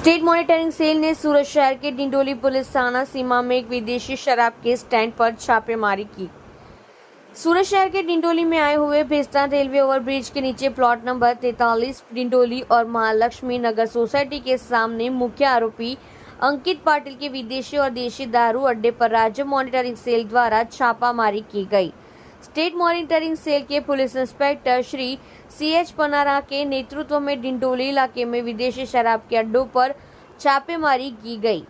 State monitoring cell ने सूरत शहर के डिंडोली पुलिस थाना सीमा में एक विदेशी शराब के स्टैंड पर छापेमारी की। सूरत शहर के डिंडोली में आए हुए भेस्तान रेलवे ओवरब्रिज के नीचे प्लॉट नंबर 43 डिंडोली और महालक्ष्मी नगर सोसाइटी के सामने मुख्य आरोपी अंकित पाटिल के विदेशी और देशी दारू अड्डे पर राज्य मॉनिटरिंग सेल द्वारा छापामारी की गई। स्टेट मॉनिटरिंग सेल के पुलिस इंस्पेक्टर श्री CH पनारा के नेतृत्व में डिंडोली इलाके में विदेशी शराब के अड्डों पर छापेमारी की गई।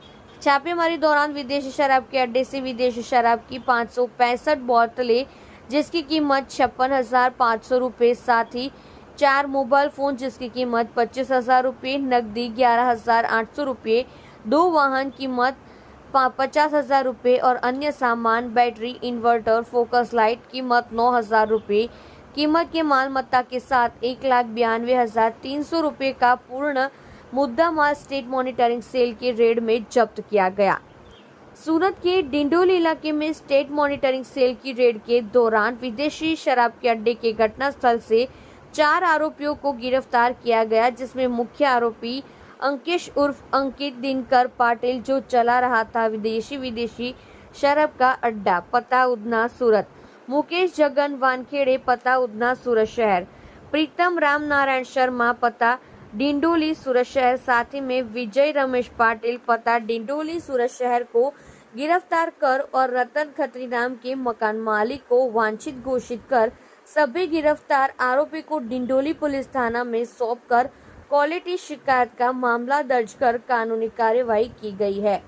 छापेमारी दौरान विदेशी शराब के अड्डे से विदेशी शराब की 565 बोतलें जिसकी कीमत 56,500 रुपये, साथ ही 4 मोबाइल फोन जिसकी कीमत 25,000 रुपये, नकदी 11,800 रुपये, 2 वाहन कीमत 50,000 रुपये और अन्य सामान बैटरी, इन्वर्टर, फोकस लाइट कीमत 9,000 रुपये कीमत के माल मत्ता के साथ 1,92,300 रुपये का पूर्ण मुद्दा माल स्टेट मॉनिटरिंग सेल के रेड में जब्त किया गया। सूरत के डिंडोली इलाके में स्टेट मॉनिटरिंग सेल की रेड के दौरान विदेशी शराब के अड्डे के घटनास्थल से 4 आरोपियों को गिरफ्तार किया गया, जिसमें मुख्य आरोपी अंकिश उर्फ अंकित दिनकर पाटिल जो चला रहा था विदेशी शराब का अड्डा, पता उधना सूरत, मुकेश जगन वानखेड़े, पता उधना सूरत शहर, प्रीतम राम नारायण शर्मा, पता डिंडोली सूरत शहर, साथ ही में विजय रमेश पाटिल, पता डिंडोली सूरत शहर को गिरफ्तार कर और रतन खत्री नाम के मकान मालिक को वांछित घोषित कर सभी गिरफ्तार आरोपी को डिंडोली पुलिस थाना में सौंप कर क्वालिटी शिकायत का मामला दर्ज कर कानूनी कार्यवाही की गई है।